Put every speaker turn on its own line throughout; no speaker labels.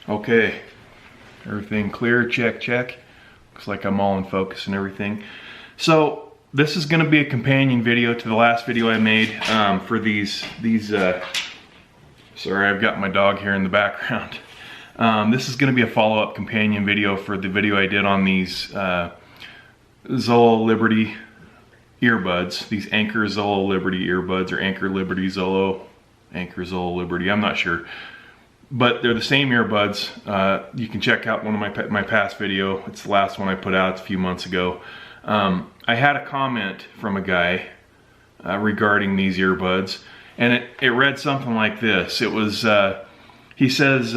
Okay, everything clear, check, check. Looks like I'm all in focus and everything. So this is gonna be a companion video to the last video I made for these sorry, I've got my dog here in the background. This is gonna be a follow-up companion video for the video I did on these Zolo Liberty earbuds, these Anker Zolo Liberty earbuds, or Anker Liberty Zolo, Anker Zolo Liberty, I'm not sure. But they're the same earbuds. You can check out one of my past video. It's the last one I put out a few months ago. I had a comment from a guy regarding these earbuds, and it read something like this. It was, he says,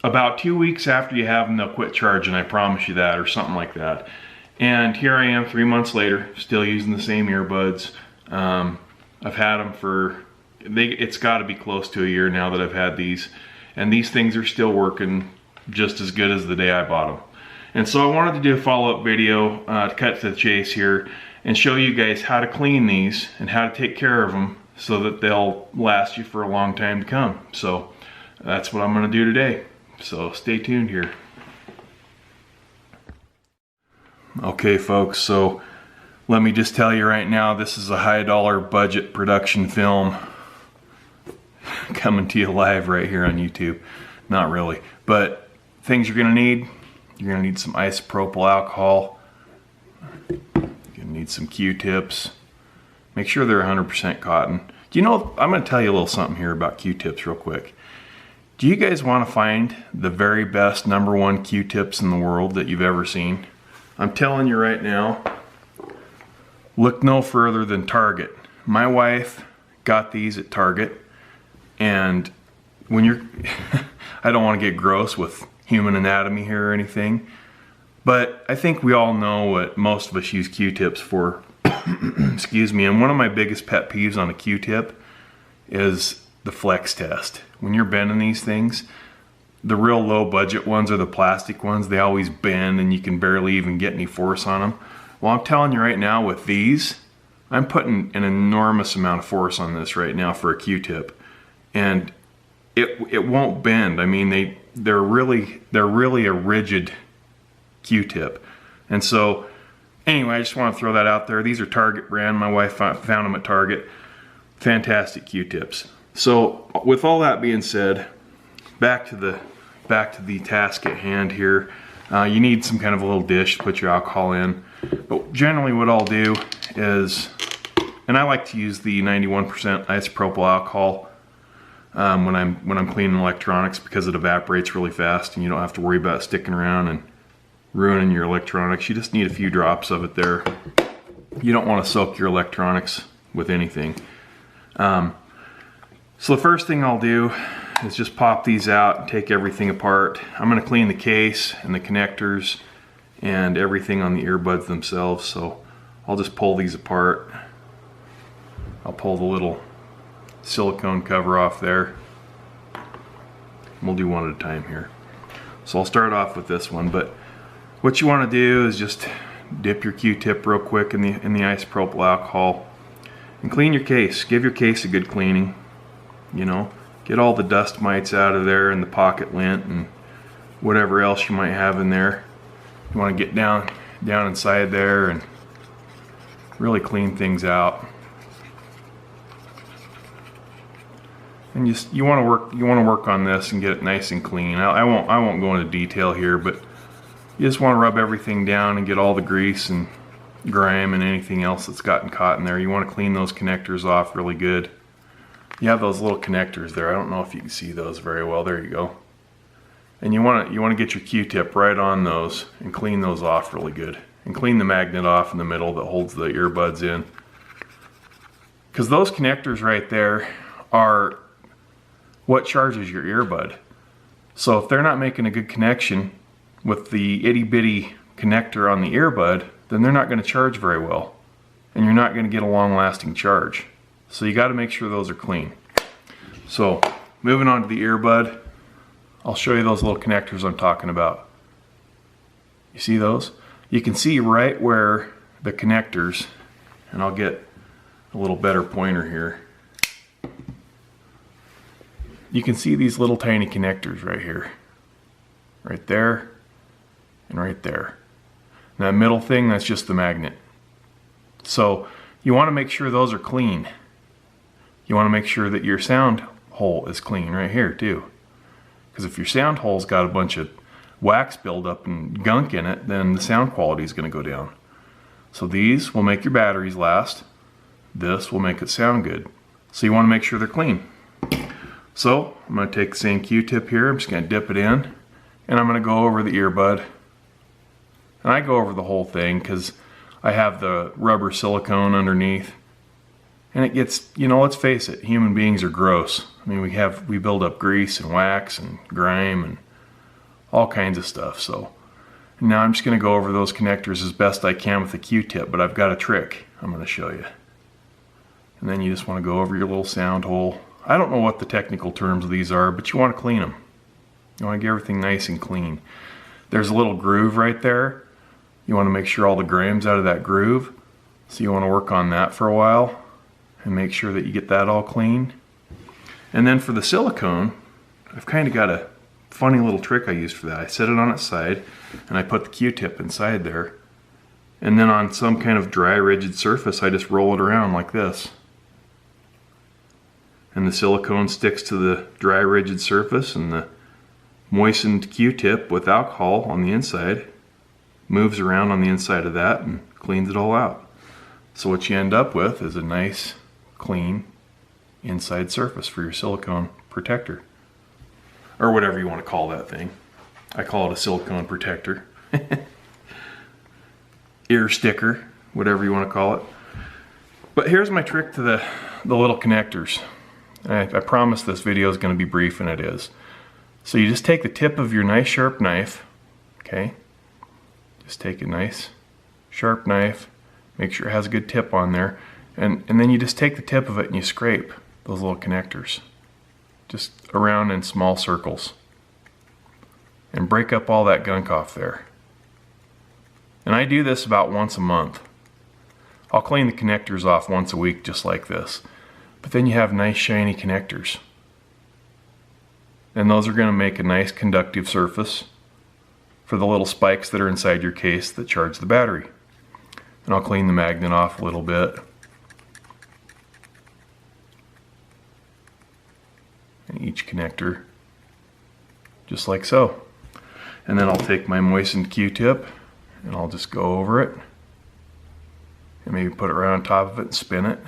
about 2 weeks after you have them, they'll quit charging, I promise you that, or something like that. And here I am 3 months later, still using the same earbuds. I've had them for, it's got to be close to a year now that I've had these, and these things are still working just as good as the day I bought them. And so I wanted to do a follow-up video to cut to the chase here and show you guys how to clean these and how to take care of them so that they'll last you for a long time to come. So that's what I'm going to do today. So stay tuned here. Okay folks, so let me just tell you right now, this is a high-dollar budget production film coming to you live right here on YouTube. Not really, but things you're gonna need some isopropyl alcohol, you're gonna need some Q-tips. Make sure they're 100% cotton. Do you know, I'm gonna tell you a little something here about Q-tips real quick. Do you guys want to find the very best #1 Q-tips in the world that you've ever seen? I'm telling you right now, look no further than Target. My wife got these at Target, and when you're, I don't want to get gross with human anatomy here or anything, but I think we all know what most of us use Q-tips for. Excuse me, and one of my biggest pet peeves on a Q-tip is the flex test. When you're bending these things, the real low budget ones are the plastic ones. They always bend and you can barely even get any force on them. Well, I'm telling you right now with these, I'm putting an enormous amount of force on this right now for a Q-tip, and it won't bend. I mean, they're really a rigid Q-tip. And so anyway, I just want to throw that out there. These are Target brand. My wife found them at Target. Fantastic Q-tips. So with all that being said, back to the task at hand here. You need some kind of a little dish to put your alcohol in. But generally what I'll do is, and I like to use the 91% isopropyl alcohol when I'm cleaning electronics, because it evaporates really fast and you don't have to worry about sticking around and ruining your electronics. You just need a few drops of it there. You don't want to soak your electronics with anything. So the first thing I'll do is just pop these out and take everything apart. I'm going to clean the case and the connectors and everything on the earbuds themselves. So I'll just pull these apart. I'll pull the little silicone cover off there. We'll do one at a time here. So I'll start off with this one, but what you want to do is just dip your Q-tip real quick in the isopropyl alcohol and clean your case. Give your case a good cleaning. You know, get all the dust mites out of there and the pocket lint and whatever else you might have in there. You want to get down inside there and really clean things out. And you want to work on this and get it nice and clean. I won't go into detail here, but you just want to rub everything down and get all the grease and grime and anything else that's gotten caught in there. You want to clean those connectors off really good. You have those little connectors there. I don't know if you can see those very well. There you go. And you want to get your Q-tip right on those and clean those off really good. And clean the magnet off in the middle that holds the earbuds in. Because those connectors right there are what charges your earbud. So if they're not making a good connection with the itty bitty connector on the earbud, then they're not going to charge very well. And you're not going to get a long lasting charge. So you got to make sure those are clean. So moving on to the earbud, I'll show you those little connectors I'm talking about. You see those? You can see right where the connectors, and I'll get a little better pointer here. you can see these little tiny connectors right here. Right there and right there. And that middle thing, that's just the magnet. So you want to make sure those are clean. You want to make sure that your sound hole is clean right here too. Because if your sound hole's got a bunch of wax buildup and gunk in it, then the sound quality is going to go down. So these will make your batteries last. This will make it sound good. So you want to make sure they're clean. So I'm going to take the same Q-tip here. I'm just going to dip it in, and I'm going to go over the earbud. And I go over the whole thing because I have the rubber silicone underneath. And it gets, you know, let's face it, human beings are gross. I mean, we build up grease and wax and grime and all kinds of stuff. So now I'm just going to go over those connectors as best I can with the Q-tip, but I've got a trick I'm going to show you. And then you just want to go over your little sound hole. I don't know what the technical terms of these are, but you want to clean them. You want to get everything nice and clean. There's a little groove right there. You want to make sure all the graham's out of that groove. So you want to work on that for a while and make sure that you get that all clean. And then for the silicone, I've kind of got a funny little trick I use for that. I set it on its side and I put the Q-tip inside there. And then on some kind of dry, rigid surface, I just roll it around like this. And the silicone sticks to the dry, rigid surface, and the moistened Q-tip with alcohol on the inside moves around on the inside of that and cleans it all out. So what you end up with is a nice, clean inside surface for your silicone protector. Or whatever you want to call that thing. I call it a silicone protector. Ear sticker, whatever you want to call it. But here's my trick to the little connectors. I promise this video is going to be brief, and it is. So you just take the tip of your nice sharp knife, okay? Just take a nice sharp knife, make sure it has a good tip on there, and then you just take the tip of it and you scrape those little connectors just around in small circles and break up all that gunk off there. And I do this about once a month. I'll clean the connectors off once a week just like this. But then you have nice shiny connectors. And those are going to make a nice conductive surface for the little spikes that are inside your case that charge the battery. And I'll clean the magnet off a little bit. And each connector, just like so. And then I'll take my moistened Q-tip and I'll just go over it and maybe put it right on top of it and spin it.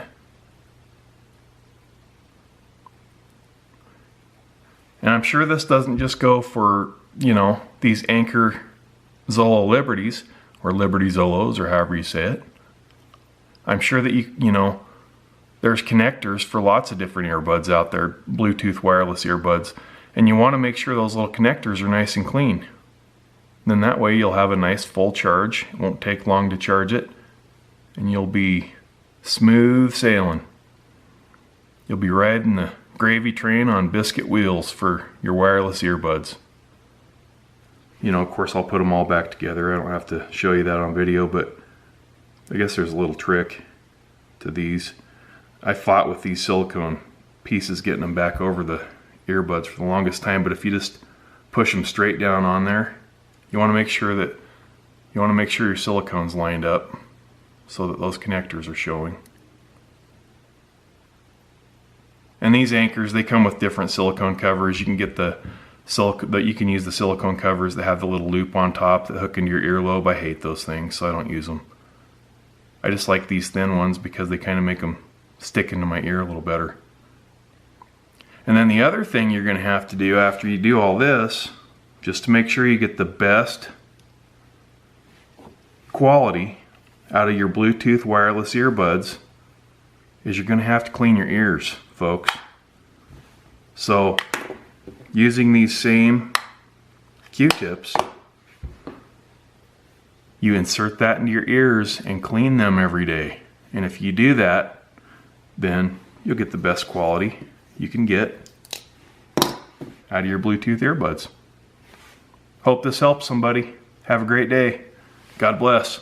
And I'm sure this doesn't just go for, you know, these Anker Zolo Liberties, or Liberty Zolos, or however you say it. I'm sure that you know, there's connectors for lots of different earbuds out there, Bluetooth wireless earbuds, and you want to make sure those little connectors are nice and clean. Then that way you'll have a nice full charge. It won't take long to charge it, and you'll be smooth sailing. You'll be riding the gravy train on biscuit wheels for your wireless earbuds. You know, of course I'll put them all back together. I don't have to show you that on video, but I guess there's a little trick to these. I fought with these silicone pieces getting them back over the earbuds for the longest time, but if you just push them straight down on there, you want to make sure your silicone's lined up so that those connectors are showing. And these Ankers, they come with different silicone covers. You can get you can use the silicone covers that have the little loop on top that hook into your earlobe. I hate those things, so I don't use them. I just like these thin ones because they kind of make them stick into my ear a little better. And then the other thing you're going to have to do after you do all this, just to make sure you get the best quality out of your Bluetooth wireless earbuds, is you're going to have to clean your ears, folks. So using these same Q-tips, you insert that into your ears and clean them every day. And if you do that, then you'll get the best quality you can get out of your Bluetooth earbuds. Hope this helps somebody. Have a great day. God bless.